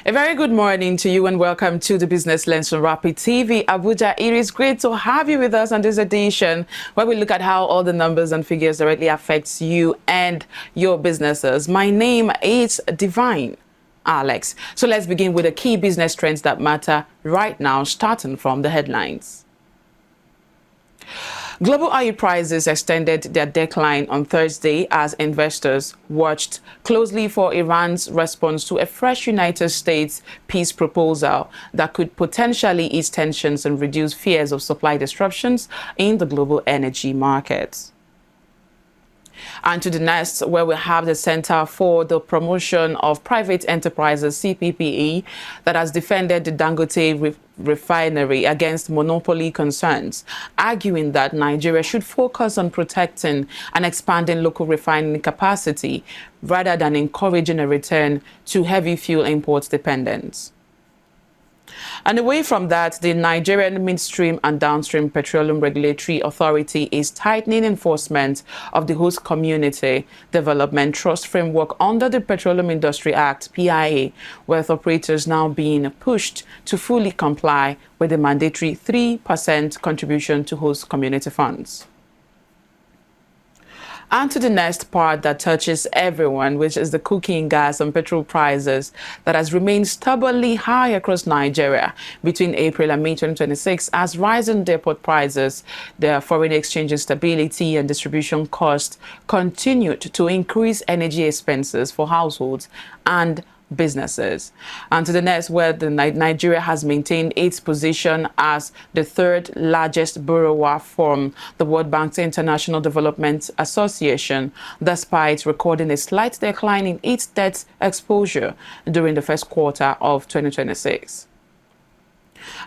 A very good morning to you and welcome to the Business Lens on Rapid TV Abuja. It is great to have you with us on this edition where we look at how all the numbers and figures directly affects you and your businesses. My name is Divine Alex. So let's begin with the key business trends that matter right now, starting from the headlines. Global oil prices extended their decline on Thursday as investors watched closely for Iran's response to a fresh United States peace proposal that could potentially ease tensions and reduce fears of supply disruptions in the global energy markets. And to the next, where we have the Center for the Promotion of Private Enterprises, CPPE, that has defended the Dangote refinery against monopoly concerns, arguing that Nigeria should focus on protecting and expanding local refining capacity rather than encouraging a return to heavy fuel import dependence. And away from that, the Nigerian Midstream and Downstream Petroleum Regulatory Authority is tightening enforcement of the Host Community Development Trust Framework under the Petroleum Industry Act, PIA, with operators now being pushed to fully comply with the mandatory 3% contribution to host community funds. And to the next part that touches everyone, which is the cooking gas and petrol prices that has remained stubbornly high across Nigeria between April and May 2026 as rising depot prices, their foreign exchange instability and distribution costs continued to increase energy expenses for households and businesses. And to the next, where Nigeria has maintained its position as the third largest borrower from the World Bank's International Development Association, despite recording a slight decline in its debt exposure during the first quarter of 2026.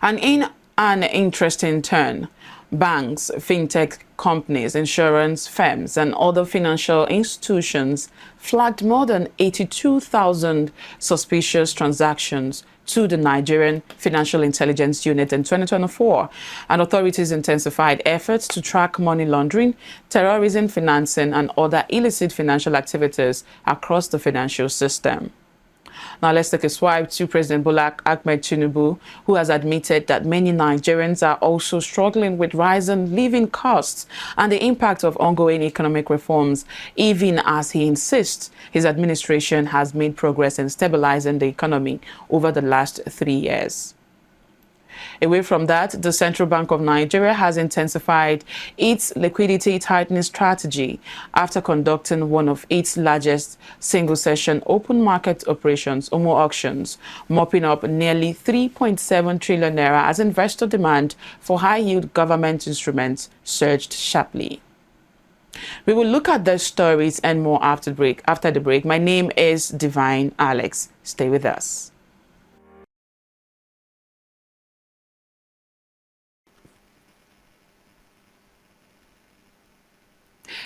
And in an interesting turn, banks, fintech companies, insurance firms, and other financial institutions flagged more than 82,000 suspicious transactions to the Nigerian Financial Intelligence Unit in 2024, and authorities intensified efforts to track money laundering, terrorism financing, and other illicit financial activities across the financial system. Now let's take a swipe to President Bola Ahmed Tinubu, who has admitted that many Nigerians are also struggling with rising living costs and the impact of ongoing economic reforms, even as he insists his administration has made progress in stabilizing the economy over the last 3 years. Away from that, the Central Bank of Nigeria has intensified its liquidity tightening strategy after conducting one of its largest single-session open market operations, OMO auctions, mopping up nearly 3.7 trillion naira as investor demand for high-yield government instruments surged sharply. We will look at those stories and more after the break. My name is Divine Alex. Stay with us.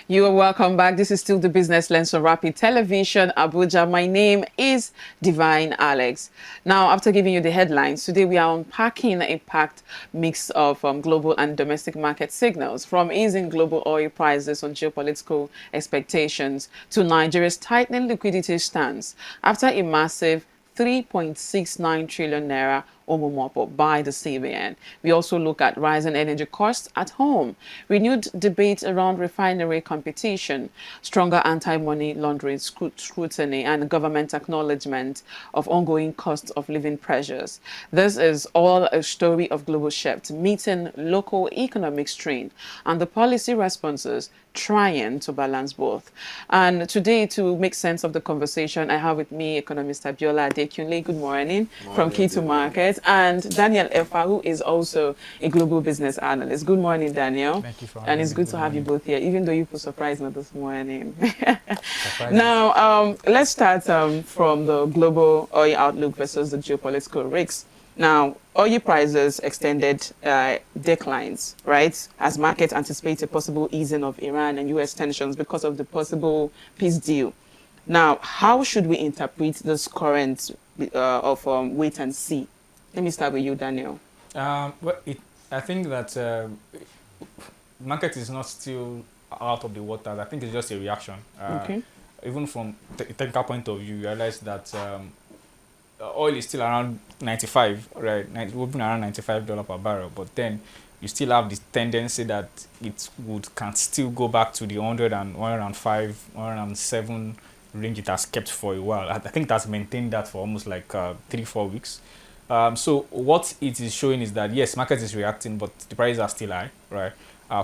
You are welcome back. This is still the Business Lens on Rapid Television, Abuja. My name is Divine Alex. Now, after giving you the headlines, today we are unpacking a packed mix of global and domestic market signals, from easing global oil prices on geopolitical expectations to Nigeria's tightening liquidity stance after a massive 3.69 trillion naira mop-up by the CBN. We also look at rising energy costs at home, renewed debate around refinery competition, stronger anti-money laundering scrutiny, and government acknowledgement of ongoing cost of living pressures. This is all a story of global shift meeting local economic strain and the policy responses trying to balance both. And today, to make sense of the conversation, I have with me economist Abiola Adekunle. Good morning. From Key to Market, and Daniel Efa, who is also a global business analyst. Good morning, Daniel. Thank you for and it's good to have you both here, even though you put surprise me this morning. Now, let's start from the global oil outlook versus the geopolitical risks. Now, oil prices extended declines, right, as markets anticipate a possible easing of Iran and U.S. tensions because of the possible peace deal. Now, how should we interpret this current of wait and see? Let me start with you, Daniel. Well, I think that market is not still out of the waters. I think it's just a reaction. Okay. Even from a technical point of view, you realize that oil is still around 95, right? Moving around $95 per barrel, but then you still have this tendency that it can still go back to the 105, 107 range it has kept for a while. I think that's maintained that for almost like 3-4 weeks. So what it is showing is that yes, market is reacting, but the prices are still high, right?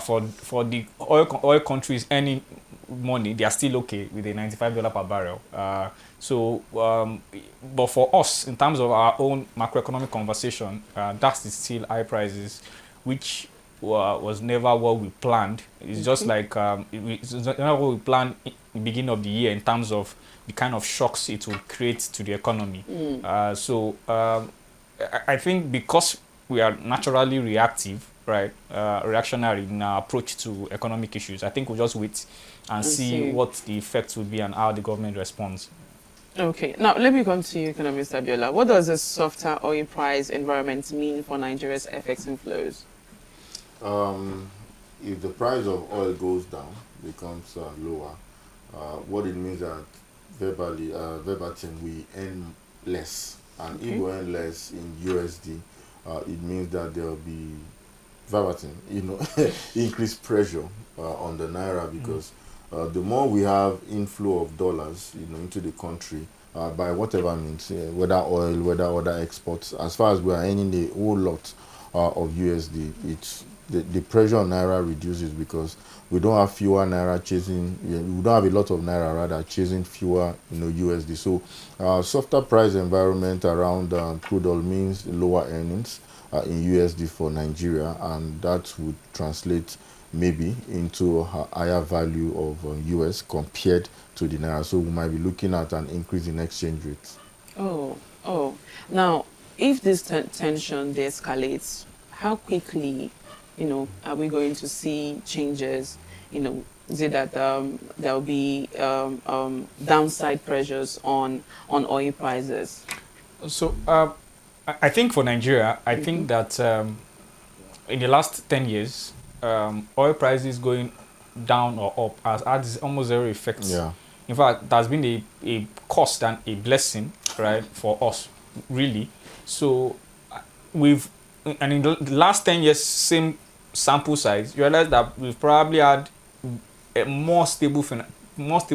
For the oil countries earning money, they are still okay with a $95 per barrel. But for us, in terms of our own macroeconomic conversation, that is still high prices, which was never what we planned. It's just like it's never what we planned in the beginning of the year in terms of the kind of shocks it will create to the economy. I think because we are naturally reactive, right, reactionary in our approach to economic issues, I think we'll just wait and see what the effects will be and how the government responds. Okay, now let me come to you, Economist Abiola. What does a softer oil price environment mean for Nigeria's FX inflows? If the price of oil goes down, becomes lower, what it means that verbatim, we earn less. And if we earn less in USD, it means that there will be verbatim, increased pressure on the naira, because the more we have inflow of dollars, into the country, by whatever means, whether oil, whether other exports, as far as we are earning a whole lot of USD, it's the pressure on naira reduces, because we don't have fewer naira chasing, we don't have a lot of naira rather chasing fewer USD. So softer price environment around crude oil means lower earnings in USD for Nigeria, and that would translate maybe into a higher value of US compared to the naira. So we might be looking at an increase in exchange rates. Oh. Now, if this tension de-escalates, how quickly, are we going to see changes? Is it that there will be downside pressures on oil prices? So I think for Nigeria, I think that in the last 10 years, oil prices going down or up has had almost zero effect. Yeah. In fact, there's been a cost and a blessing, right, for us, really. So and in the last 10 years, same sample size, you realize that we've probably had more stable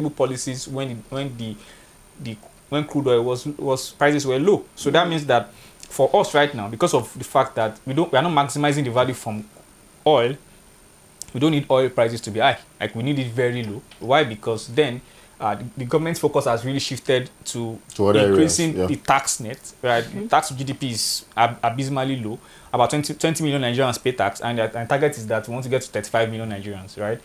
policies when crude oil was prices were low. So that means that for us right now, because of the fact that we are not maximizing the value from oil, we don't need oil prices to be high. Like, we need it very low. Why? Because then the government's focus has really shifted to increasing the tax net, right? Tax to GDP is abysmally low. About 20 million Nigerians pay tax, and the target is that we want to get to 35 million Nigerians, right?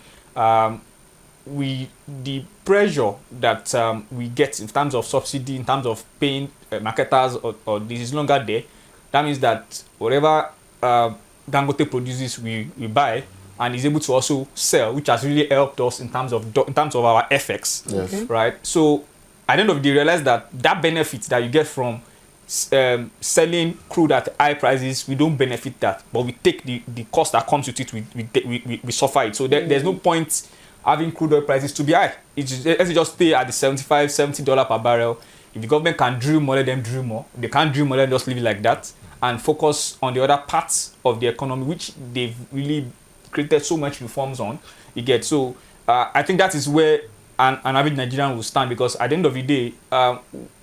The pressure that we get in terms of subsidy, in terms of paying marketers, or this is longer there. That means that whatever Dangote produces, we buy, and is able to also sell, which has really helped us in terms of our FX, Yes. right? So at the end of the day, you realize that benefit that you get from selling crude at high prices, we don't benefit that, but we take the cost that comes with it. We suffer it. So there's no point having crude oil prices to be high. Let's just stay at the $70 per barrel. If the government can drill more, let them drill more. If they can't drill more, let them just leave it like that and focus on the other parts of the economy, which they've really created so much reforms on. You get so I think that is where an average Nigerian will stand, because at the end of the day,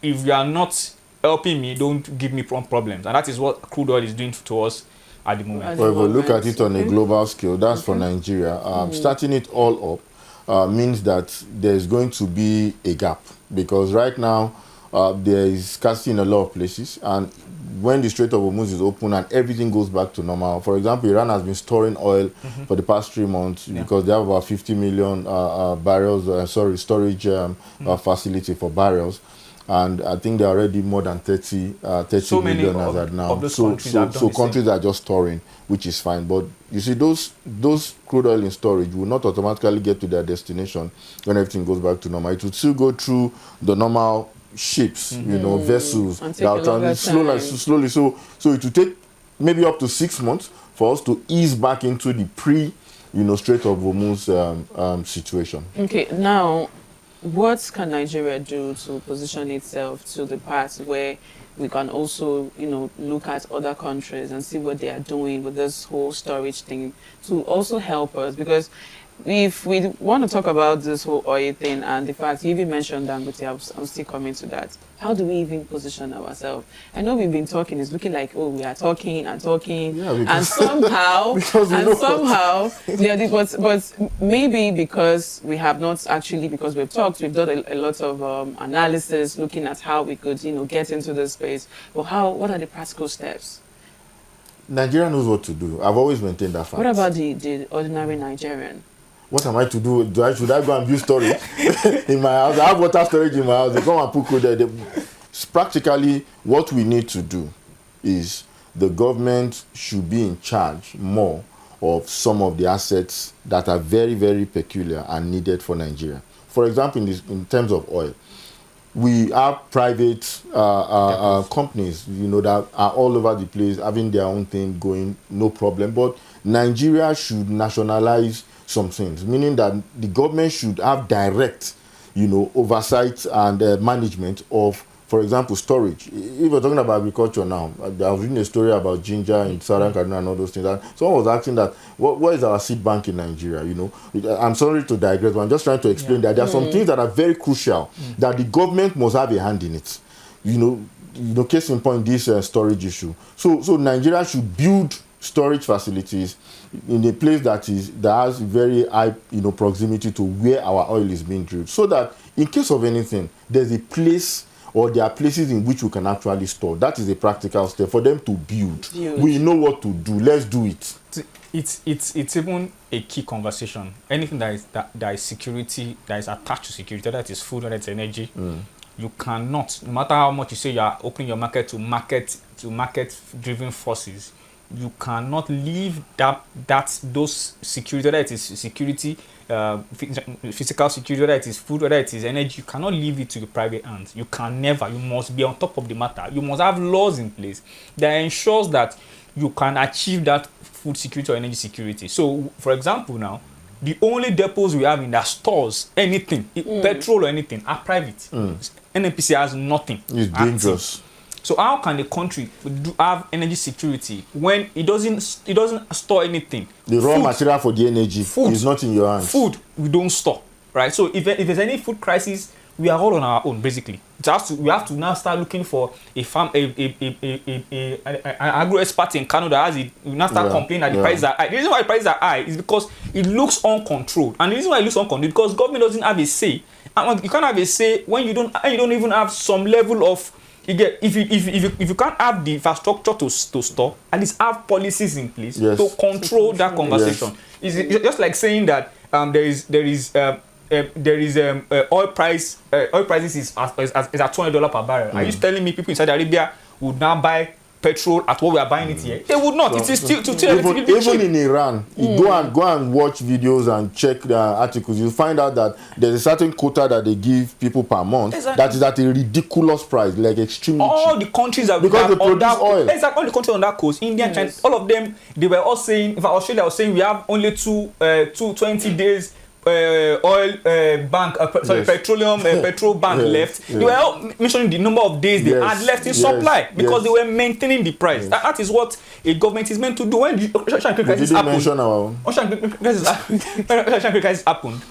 if you are not helping me, don't give me problems, and that is what crude oil is doing to us at the moment. Well, if we look at it on a global scale, that's for Nigeria. Starting it all up means that there's going to be a gap, because right now there is scarcity in a lot of places, and when the Strait of Hormuz is open and everything goes back to normal, for example, Iran has been storing oil for the past 3 months because they have about 50 million barrels, storage facility for barrels. And I think there are already more than 30 million as of now. So countries are just storing, which is fine. But you see, those crude oil in storage will not automatically get to their destination when everything goes back to normal. It will still go through the normal ships, vessels that slowly. So it will take maybe up to 6 months for us to ease back into the Strait of Hormuz situation. Okay, now, what can Nigeria do to position itself to the part where we can also, look at other countries and see what they are doing with this whole storage thing to also help us. Because if we want to talk about this whole oil thing and the fact you even mentioned Dangote, I'm still coming to that. How do we even position ourselves? I know we've been talking, it's looking like, we are talking and talking, and somehow, but maybe because we have not actually, because we've talked, we've done a lot of analysis looking at how we could, get into this space. But what are the practical steps? Nigeria knows what to do. I've always maintained that fact. What about the ordinary Nigerian? What am I to do? Should I go and build storage in my house? I have water storage in my house. They come and put code there. Practically, what we need to do is the government should be in charge more of some of the assets that are very, very peculiar and needed for Nigeria. For example, in terms of oil, we have private companies, that are all over the place, having their own thing going, no problem. But Nigeria should nationalize some things, meaning that the government should have direct, oversight and management of, for example, storage. If we're talking about agriculture now, I was reading a story about ginger in Southern Kaduna and all those things. And someone was asking that, what is our seed bank in Nigeria? I'm sorry to digress, but I'm just trying to explain that there are some things that are very crucial that the government must have a hand in it. Case in point, this storage issue. So Nigeria should build storage facilities in a place that has very high proximity to where our oil is being drilled, so that in case of anything, there's a place or there are places in which we can actually store. That is a practical step for them to build. We know what to do. Let's do it. It's even a key conversation. Anything that is security, that is attached to security, whether it is food, whether it's energy, you cannot, no matter how much you say you are opening your market to market-driven forces, you cannot leave those security, whether it is security, physical security, whether it is food, whether it is energy, you cannot leave it to the private hands. You can never. You must be on top of the matter. You must have laws in place that ensures that you can achieve that food security or energy security. So, for example, now, the only depots we have in that stores anything, petrol or anything, are private. NNPC has nothing. It's dangerous. So how can the country have energy security when it doesn't store anything? The raw material for the energy is not in your hands. Food we don't store, right? So if there's any food crisis, we are all on our own basically. We have to now start looking for an agro expert in Canada that has it. We now start complaining that the prices are high. The reason why the prices are high is because it looks uncontrolled, and the reason why it looks uncontrolled is because government doesn't have a say. And you can't have a say when you don't even have some level of. If you can't have the infrastructure to store, at least have policies in place to control that conversation. It's just like saying that oil prices is at $20 per barrel. Are you telling me people in Saudi Arabia would now buy petrol at what we are buying it here? They would not. It is still even in Iran. You go and watch videos and check the articles. You find out that there's a certain quota that they give people per month that is at a ridiculous price, like extremely all cheap. The countries that because they produce oil. Exactly, all the countries on that coast, India, China, all of them, they were all saying. In fact, Australia was saying we have only 20 days. Petroleum petrol bank left. They were all mentioning the number of days they had left in supply because they were maintaining the price. That is what a government is meant to do. When the ocean crisis happened,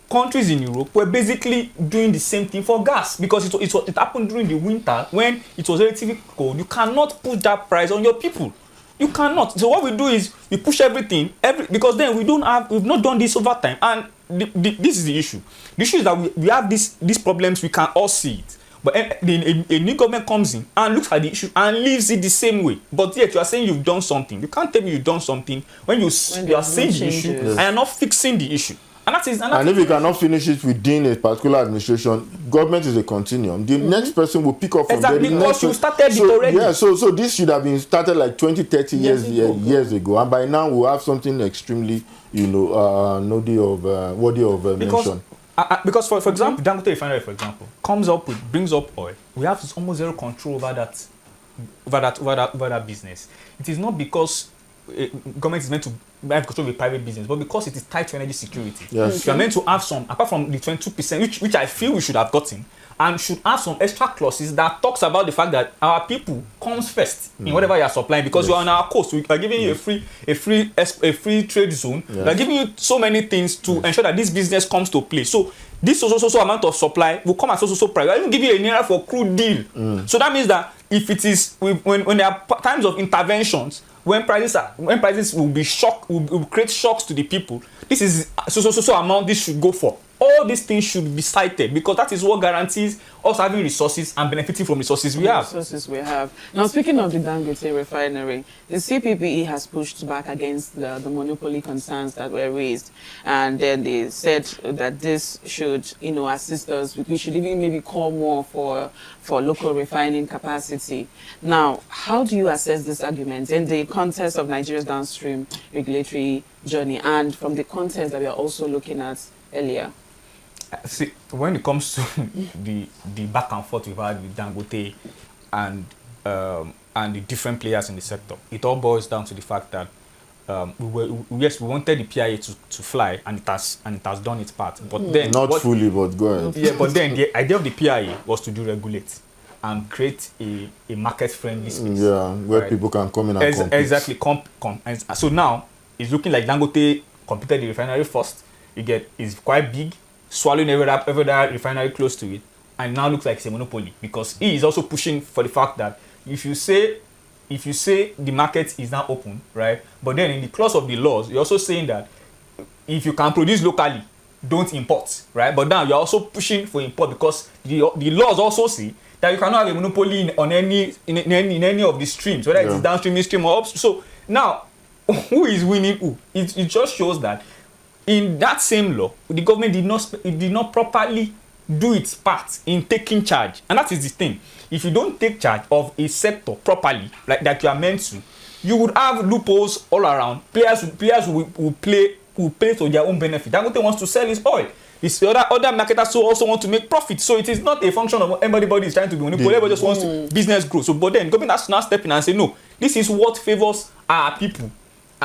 countries in Europe were basically doing the same thing for gas because it happened during the winter when it was relatively cold. You cannot put that price on your people. You cannot. So what we do is we push everything because then we've not done this over time, and this is the issue. The issue is that we have these problems. We can all see it, but a new government comes in and looks at the issue and leaves it the same way. But yet you are saying you've done something. You can't tell me you've done something when you are saying the issue and you're not fixing the issue. And if you cannot finish it within a particular administration, government is a continuum. The next person will pick up from there. Because you started it already. Yeah, so this should have been started like 20, 30 years ago. And by now we'll have something extremely, worthy of mention. Because for example, Dangote Refinery, for example, brings up oil. We have almost zero control over that business. It is not because government is meant to control of a private business, but because it is tied to energy security. Yes. You are meant to have some, apart from the 22%, which I feel we should have gotten, and should have some extra clauses that talks about the fact that our people comes first in whatever you are supplying, because you are on our coast. We are giving you a free trade zone. We are giving you so many things to ensure that this business comes to play. So this so amount of supply will come at so price. We are even giving you a naira for crude deal. So that means that if it is when there are times of interventions, when prices will be will create shocks to the people, this is so amount this should go for. All these things should be cited, because that is what guarantees us having resources and benefiting from resources we have. Now, speaking of the Dangote refinery, the CPPE has pushed back against the monopoly concerns that were raised, and then they said that this should, assist us. We should even maybe call more for local refining capacity. Now, how do you assess this argument in the context of Nigeria's downstream regulatory journey, and from the context that we are also looking at earlier? See, when it comes to the back and forth we've had with Dangote and the different players in the sector, it all boils down to the fact that we wanted the PIA to fly, and it has done its part. But then not fully, but go ahead. Yeah, but then the idea of the PIA was to deregulate and create a market-friendly space. Yeah, where people can come in and compete. Exactly, and so now it's looking like Dangote completed the refinery first. It's quite big, swallowing every other refinery close to it, and now looks like it's a monopoly, because he is also pushing for the fact that if you say the market is now open, right, but then in the clause of the laws you're also saying that if you can produce locally, don't import, right? But now you're also pushing for import, because the laws also say that you cannot have a monopoly in any of the streams, whether it is downstream, midstream, or upstream. So now who is winning who? It just shows that in that same law, the government did not properly do its part in taking charge. And that is the thing. If you don't take charge of a sector properly, like that you are meant to, you would have loopholes all around. Players will play to their own benefit. Dangote wants to sell his oil. These other marketers also want to make profit. So it is not a function of everybody is trying to be monopoly. Everybody just wants to business grow. So, but then government has to now step in and say, no, this is what favors our people.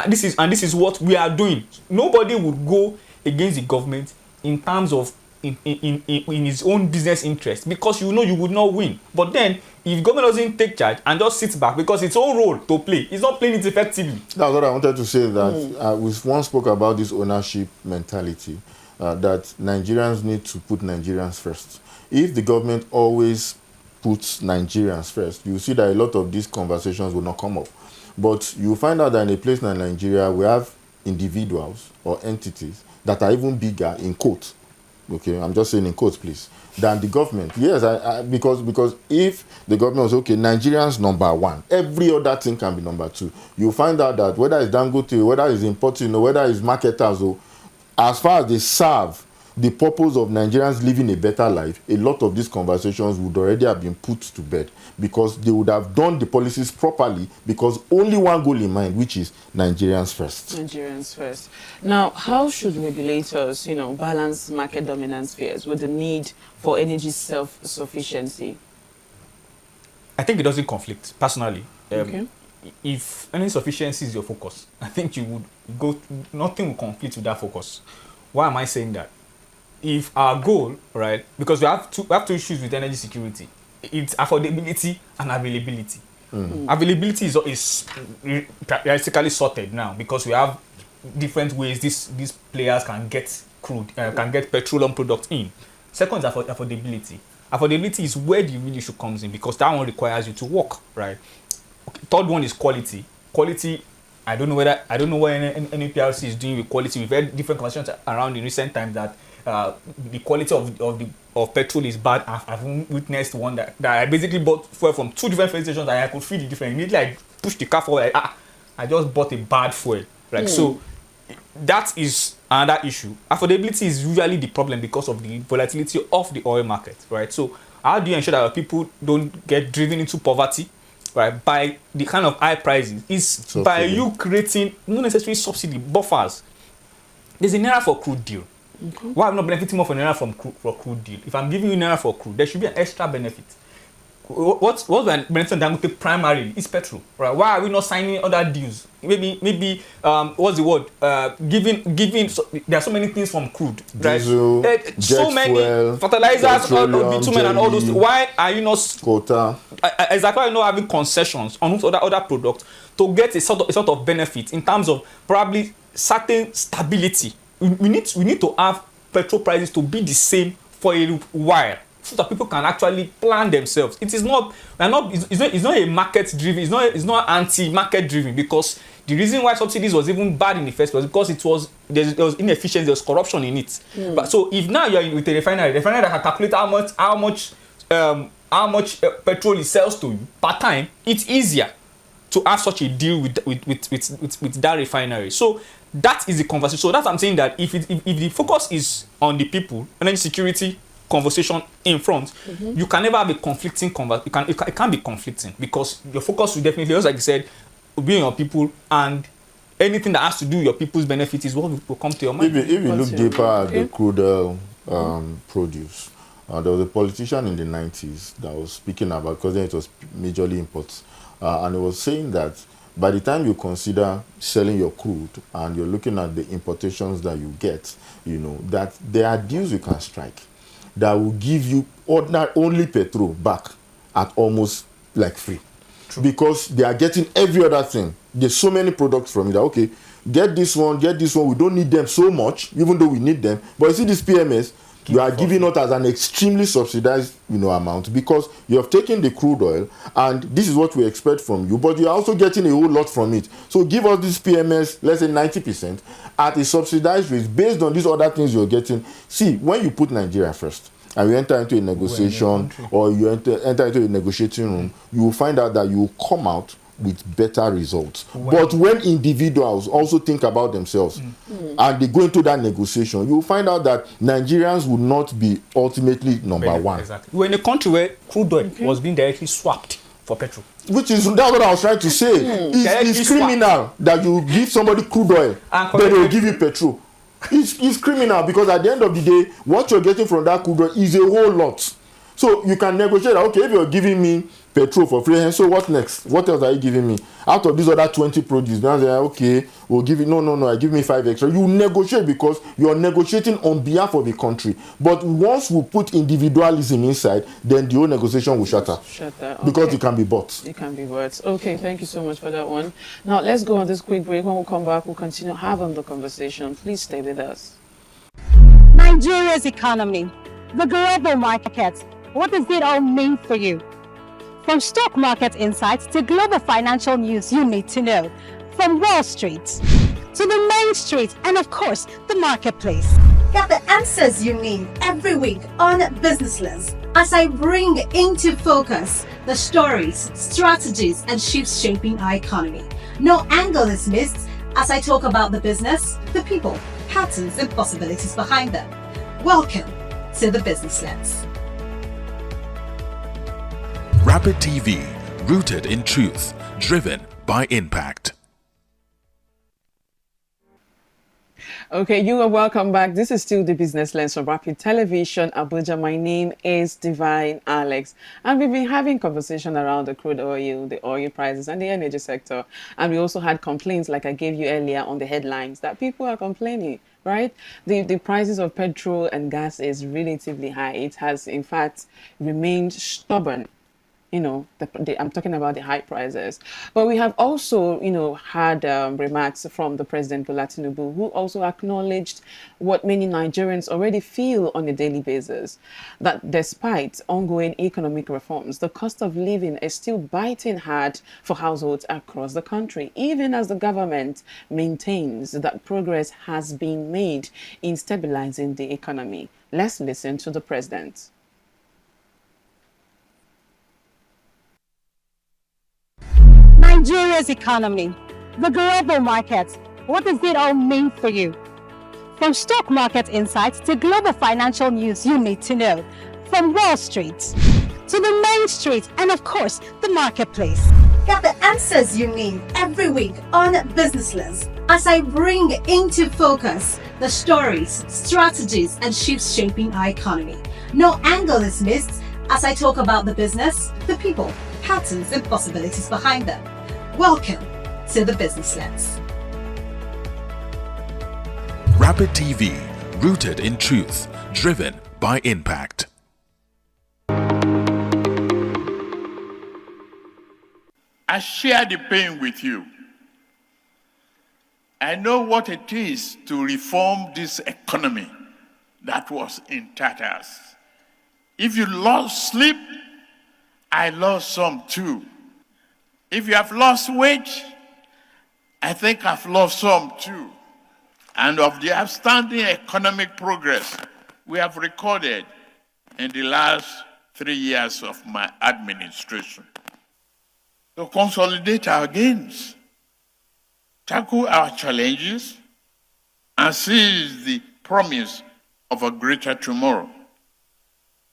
This is what we are doing. Nobody would go against the government in terms of in his own business interest, because you would not win. But then if government doesn't take charge and just sits back because its own role to play, it's not playing it effectively. That's what I wanted to say, that we once spoke about this ownership mentality, that Nigerians need to put Nigerians first. If the government always puts Nigerians first, you see that a lot of these conversations will not come up. But you find out that in a place like Nigeria, we have individuals or entities that are even bigger, in quotes, okay, I'm just saying in quotes, please, than the government. Yes, because if the government was, okay, Nigerians number one, every other thing can be number two. You find out that whether it's Dangote, whether it's importing, or whether it's marketers, or as far as they serve the purpose of Nigerians living a better life, a lot of these conversations would already have been put to bed, because they would have done the policies properly, because only one goal in mind, which is Nigerians first. Nigerians first. Now, how should regulators, balance market dominance fears with the need for energy self-sufficiency? I think it doesn't conflict, personally. Okay. If energy sufficiency is your focus, I think nothing will conflict with that focus. Why am I saying that? If our goal, right, because we have two issues with energy security. It's affordability and availability. Availability is realistically sorted now, because we have different ways these players can get can get petroleum products in. Second is affordability. Affordability is where the real issue comes in, because that one requires you to work, right? Okay. Third one is quality. Quality, I don't know what any PRC is doing with quality. We've had different conversations around in recent times that the quality of petrol is bad. I've witnessed one that I basically bought fuel from 2 different fuel stations, and I could feel the difference. Immediately I pushed the car forward, I just bought a bad fuel. So that is another issue. Affordability is usually the problem because of the volatility of the oil market, right? So how do you ensure that people don't get driven into poverty, right, by the kind of high prices? Is by you creating not necessarily subsidy buffers. There's a naira for crude deal. Why I'm not benefiting more from naira for crude deal? If I'm giving you naira for crude, there should be an extra benefit. what we're mentioning Dangote primarily is petrol, right? Why are we not signing other deals? Maybe what's the word? Giving. There are so many things from crude, right? Diesel, So many fuel, fertilizers, bitumen, and all those. jelly, Why are you not quota? Exactly, why are you not having concessions on other products to get a sort of benefit in terms of probably certain stability? We need to have petrol prices to be the same for a while, so that people can actually plan themselves. It's not a market driven, it's not anti-market driven, because the reason why subsidies was even bad in the first place was because there was inefficiency, there was corruption in it. But so if now you're with a refinery that can calculate how much petrol it sells to you per time, it's easier to have such a deal with that refinery. So that is the conversation. So that's what I'm saying, that if the focus is on the people, energy security conversation in front, you can never have a conflicting it can't be conflicting, because your focus will definitely, just like you said, will be on your people, and anything that has to do with your people's benefit is what will come to your mind. If you look deeper at the crude oil produce, there was a politician in the 90s that was speaking about, because then it was majorly imports, and it was saying that by the time you consider selling your crude and you're looking at the importations that you get, that there are deals you can strike that will give you only petrol back at almost like free. True. Because they are getting every other thing. There's so many products from it that, okay, get this one, we don't need them so much, even though we need them. But you see this PMS, you are giving it as an extremely subsidized amount, because you have taken the crude oil and this is what we expect from you, but you are also getting a whole lot from it. So give us this PMS, let's say 90%, at a subsidized rate based on these other things you're getting. See, when you put Nigeria first and you enter into a negotiation or you enter into a negotiating room, you will find out that you will come out with better results. But when individuals also think about themselves and they go into that negotiation, you will find out that Nigerians will not be ultimately number one. Exactly. We're in a country where crude oil was being directly swapped for petrol. That's what I was trying to say. It's criminal that you give somebody crude oil, but they will give you petrol. It's criminal, because at the end of the day, what you're getting from that crude oil is a whole lot. So you can negotiate, okay, if you're giving me petrol for free, so what next? What else are you giving me? Out of these other 20 produce, now they're okay, we'll give you, no, give me 5 extra. You negotiate because you're negotiating on behalf of the country. But once we put individualism inside, then the whole negotiation will shatter. Okay. Because it can be bought. It can be bought. Okay, thank you so much for that one. Now, let's go on this quick break. When we come back, we'll continue having the conversation. Please stay with us. Nigeria's economy, the global market. What does it all mean for you? From stock market insights to global financial news you need to know. From Wall Street to the main street and, of course, the marketplace. Get the answers you need every week on Business Lens as I bring into focus the stories, strategies, and shifts shaping our economy. No angle is missed as I talk about the business, the people, patterns, and possibilities behind them. Welcome to the Business Lens. Rapid TV, rooted in truth, driven by impact. Okay, you are welcome back. This is still the Business Lens from Rapid Television, Abuja. My name is Divine Alex. And we've been having conversation around the crude oil, the oil prices, and the energy sector. And we also had complaints, like I gave you earlier on the headlines, that people are complaining, right? The prices of petrol and gas is relatively high. It has, in fact, remained stubborn. I'm talking about the high prices. But we have also, had remarks from the President Bola Tinubu, who also acknowledged what many Nigerians already feel on a daily basis, that despite ongoing economic reforms, the cost of living is still biting hard for households across the country, even as the government maintains that progress has been made in stabilizing the economy. Let's listen to the President. Nigeria's economy, the global market. What does it all mean for you? From stock market insights to global financial news you need to know. From Wall Street to the main street and, of course, the marketplace. Get the answers you need every week on Business Lens as I bring into focus the stories, strategies, and shifts shaping our economy. No angle is missed as I talk about the business, the people, patterns, and possibilities behind them. Welcome to the Business Lens. Rapid TV, rooted in truth, driven by impact. I share the pain with you. I know what it is to reform this economy that was in tatters. If you lost sleep, I lost some too. If you have lost weight, I think I've lost some too. And of the outstanding economic progress we have recorded in the last 3 years of my administration. To consolidate our gains, tackle our challenges, and seize the promise of a greater tomorrow.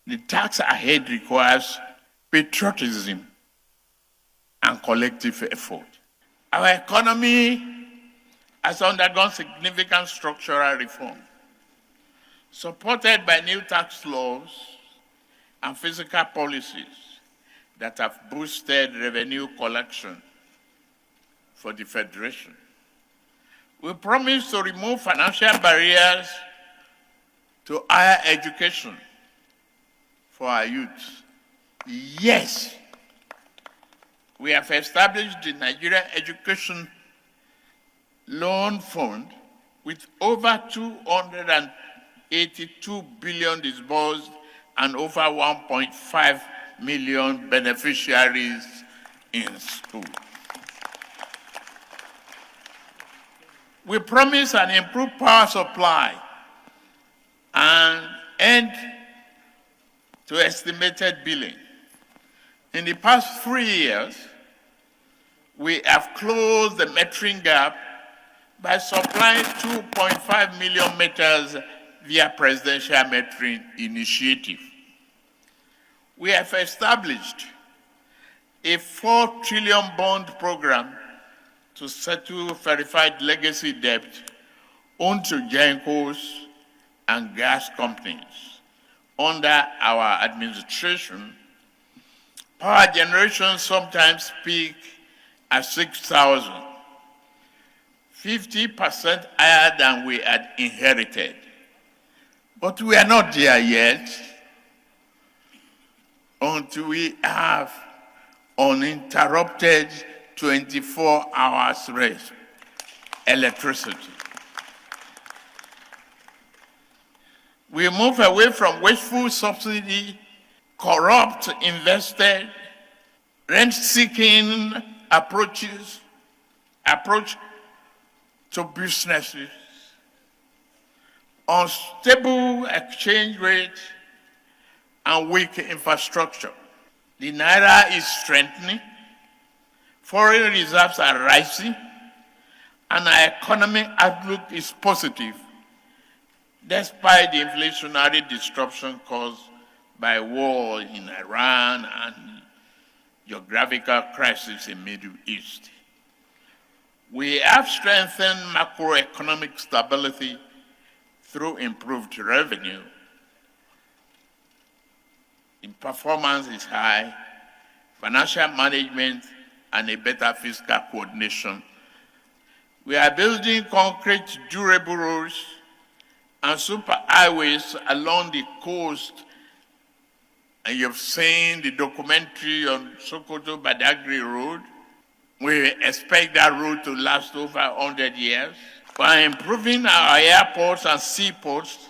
The task ahead requires patriotism and collective effort. Our economy has undergone significant structural reform, supported by new tax laws and fiscal policies that have boosted revenue collection for the Federation. We promise to remove financial barriers to higher education for our youth. Yes, we have established the Nigerian Education Loan Fund with over 282 billion disbursed and over 1.5 million beneficiaries in school. We promise an improved power supply and end to estimated billing. In the past 3 years, we have closed the metering gap by supplying 2.5 million meters via Presidential Metering Initiative. We have established a 4 trillion bond program to settle verified legacy debt owed to gencos and gas companies. Under our administration, power generation sometimes peak at 6,000, 50% higher than we had inherited. But we are not there yet until we have uninterrupted 24 hours rest electricity. We move away from wasteful subsidy, corrupt invested, rent-seeking approach to businesses, unstable exchange rate, and weak infrastructure. The Naira is strengthening, foreign reserves are rising, and our economic outlook is positive, despite the inflationary disruption caused by war in Iran and geographical crisis in the Middle East. We have strengthened macroeconomic stability through improved revenue. The performance is high, financial management, and a better fiscal coordination. We are building concrete, durable roads and superhighways along the coast. And you've seen the documentary on Sokoto-Badagry Road. We expect that road to last over 100 years. By improving our airports and seaports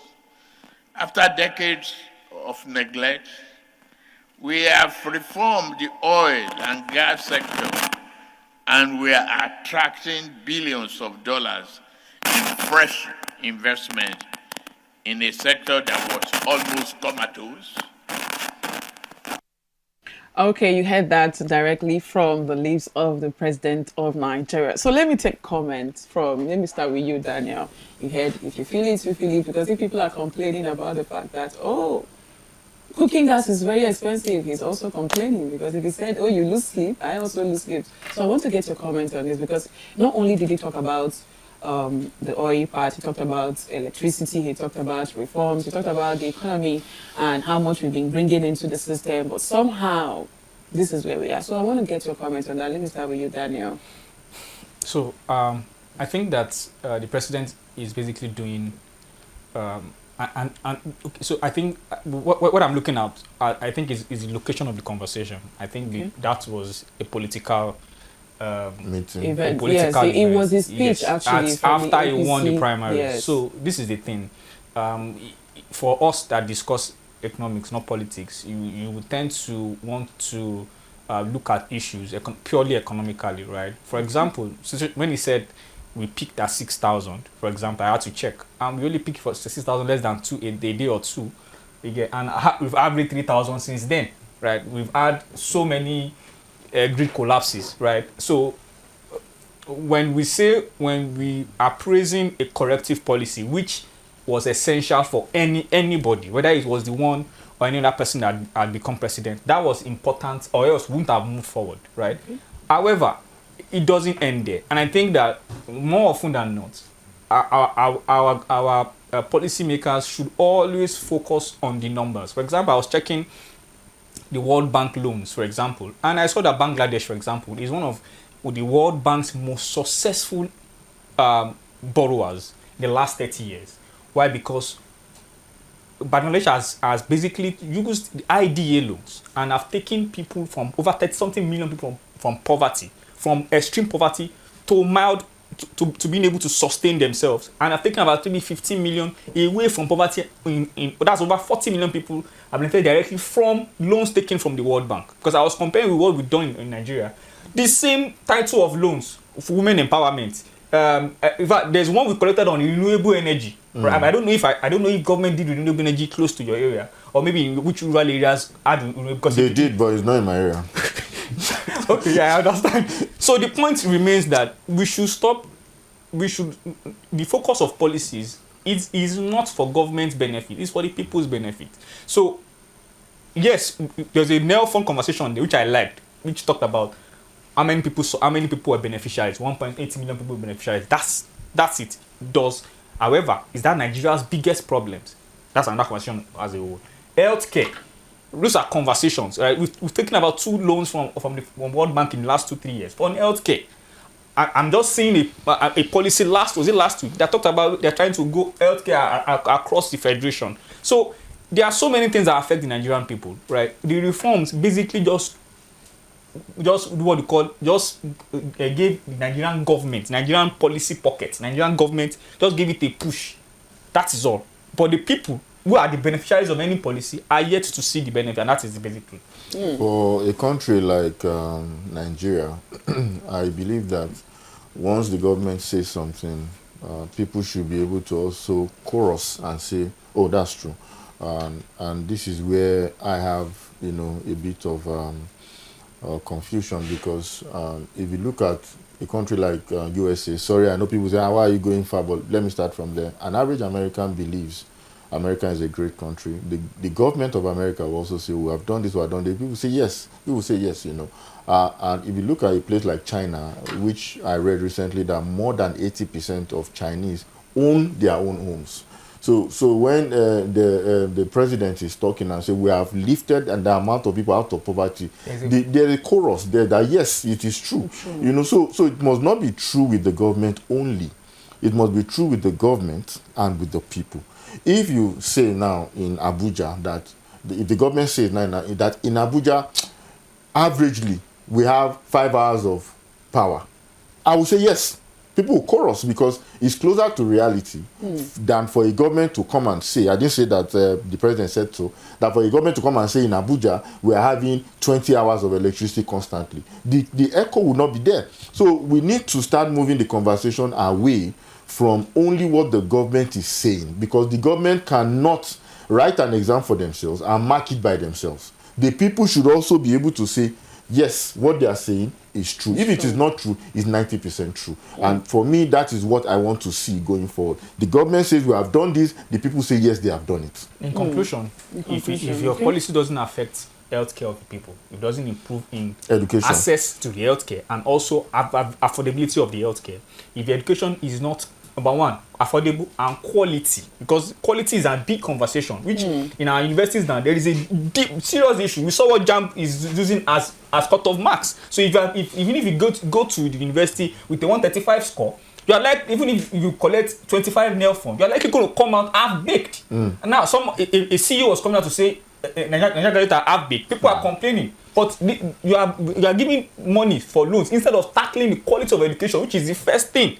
after decades of neglect, we have reformed the oil and gas sector, and we are attracting billions of dollars in fresh investment in a sector that was almost comatose. Okay, you heard that directly from the lips of the president of Nigeria. So let me take comments let me start with you, Daniel. You heard, if you feel it, you feel it, because if people are complaining about the fact that, oh, cooking gas is very expensive, he's also complaining, because if he said, oh, you lose sleep, I also lose sleep. So I want to get your comment on this, because not only did he talk about the oil part, he talked about electricity, he talked about reforms, he talked about the economy and how much we've been bringing into the system. But somehow, this is where we are. So I want to get your comments on that. Let me start with you, Daniel. So I think that the president is basically doing, okay, so I think what I'm looking at, I think is the location of the conversation. I think that was a political meeting. Event. Political Yes, it was his speech actually. After he won the APC, primary. yes. So this is the thing. For us that discuss economics, not politics, you would tend to want to look at issues purely economically, right? For example, when he said we peaked at 6,000, for example, I had to check. We only peaked for 6,000 less than a day or two. And we've averaged 3,000 since then, right? We've had so many grid collapses, right? So when we are praising a corrective policy, which was essential for anybody, whether it was the one or any other person that had become president, that was important, or else wouldn't have moved forward, right? However, it doesn't end there, and I think that more often than not, our policymakers should always focus on the numbers. For example, I was checking the World Bank loans, for example, and I saw that Bangladesh, for example, is one of the World Bank's most successful borrowers in the last 30 years. Why? Because Bangladesh has basically used the IDA loans and have taken people from over 30-something million people from poverty, from extreme poverty to mild, to being able to sustain themselves, and have taken about maybe 15 million away from poverty. That's over 40 million people have benefited directly from loans taken from the World Bank. Because I was comparing with what we've done in Nigeria, the same title of loans for women empowerment. In fact, there's one we collected on renewable energy. Right? I don't know if government did renewable energy close to your area, or maybe in which rural areas had renewable. Because they did, but it's not in my area. Okay, yeah, I understand. So the point remains that the focus of policies is not for government benefit, it's for the people's benefit. So yes, there's a Nelfon conversation there, which I liked, which talked about how many people are beneficiaries. 1.8 million people beneficiaries. That's it. However, is that Nigeria's biggest problems? That's another conversation as a whole. Healthcare. Those are conversations, right? We've taken about 2 loans from World Bank in the last 2-3 years. But on healthcare, I'm just seeing a policy last week that talked about they're trying to go healthcare across the federation. So there are so many things that affect the Nigerian people, right? The reforms basically just what you call gave the Nigerian government, Nigerian policy pockets, Nigerian government just give it a push. That is all. But the people who are the beneficiaries of any policy are yet to see the benefit, and that is the basic truth. For a country like Nigeria, I believe that once the government says something, people should be able to also chorus and say, "Oh, that's true," and this is where I have, a bit of confusion, because if you look at a country like USA, sorry, I know people say, why are you going far? But let me start from there. An average American believes America is a great country. The government of America will also say, we have done this, we have done this. People say yes. People say yes, And if you look at a place like China, which I read recently that more than 80% of Chinese own their own homes. So when the president is talking and say we have lifted and the amount of people out of poverty, there's a chorus there that yes, it is true. So it must not be true with the government only. It must be true with the government and with the people. If you say now in Abuja that if the government says now that in Abuja averagely we have 5 hours of power, I will say yes. People will chorus because it's closer to reality than for a government to come and say, I didn't say that the president said so, that for a government to come and say in Abuja, we are having 20 hours of electricity constantly. The echo will not be there. So we need to start moving the conversation away from only what the government is saying, because the government cannot write an exam for themselves and mark it by themselves. The people should also be able to say, yes, what they are saying is true. If it is not true, it's 90% true. And for me, that is what I want to see going forward. The government says we have done this, the people say yes, they have done it. In conclusion, if your policy doesn't affect healthcare of the people, it doesn't improve in education, access to the healthcare, and also affordability of the healthcare, if the education is not number one, affordable and quality, because quality is a big conversation, which in our universities now there is a deep, serious issue. We saw what JAMB is using as cut-off marks. So even if you go to the university with a 135 score, you are like, even if you collect 25 nail form, you are likely going to come out half-baked. And now a CEO was coming out to say Nigeria graduates are half-baked. People are complaining. But you are giving money for loans instead of tackling the quality of education, which is the first thing.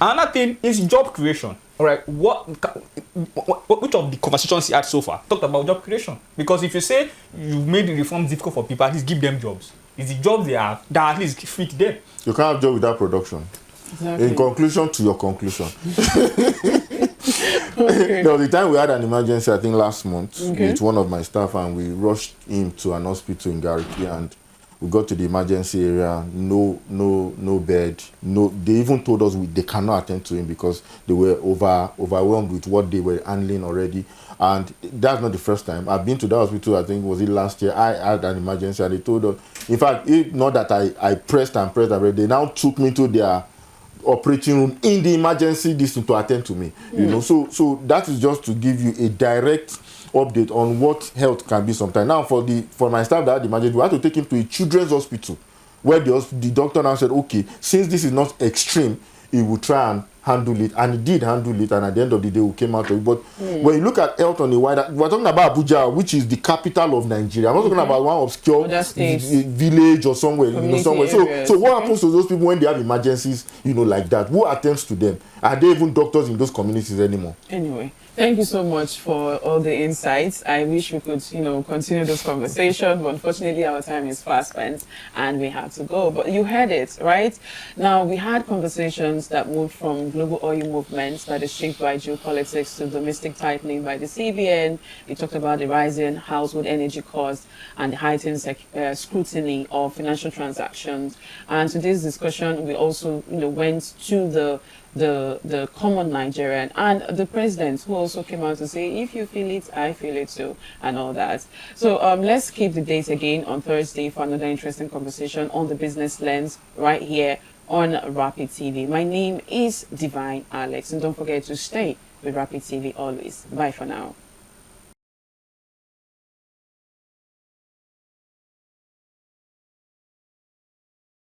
Another thing is job creation. All right, which of the conversations you had so far talked about job creation? Because if you say you made the reforms difficult for people, at least give them jobs. It's the jobs they have that at least fit them. You can't have job without production. Exactly. In conclusion to your conclusion. Okay. There was a time we had an emergency, I think last month, with one of my staff, and we rushed him to an hospital in Gariki, and we got to the emergency area, no bed, they even told us they cannot attend to him because they were overwhelmed with what they were handling already. And that's not the first time. I've been to that hospital, I think was it last year. I had an emergency and they told us, in fact, not that I pressed, they now took me to their operating room in the emergency district to attend to me. You know, so that is just to give you a direct update on what health can be sometimes. Now for my staff that had the emergency, we had to take him to a children's hospital where the doctor now said, okay, since this is not extreme, he will try and handle it, and he did handle it, and at the end of the day we came out of it. But when you look at health on the wider, we're talking about Abuja, which is the capital of Nigeria. I'm not talking about one obscure village or somewhere, somewhere. So what happens to those people when they have emergencies, like that? Who attends to them? Are there even doctors in those communities anymore? Anyway, thank you so much for all the insights. I wish we could, continue this conversation, but unfortunately our time is fast spent and we have to go. But you heard it, right? Now, we had conversations that moved from global oil movements that is shaped by geopolitics to domestic tightening by the CBN. We talked about the rising household energy costs and the heightened scrutiny of financial transactions. And today's discussion, we also, went to the common Nigerian and the president, who also came out to say, if you feel it, I feel it too, and all that. So let's keep the date again on Thursday for another interesting conversation on the business lens right here on Rapid TV. My name is Divine Alex, and don't forget to stay with Rapid TV always. Bye for now.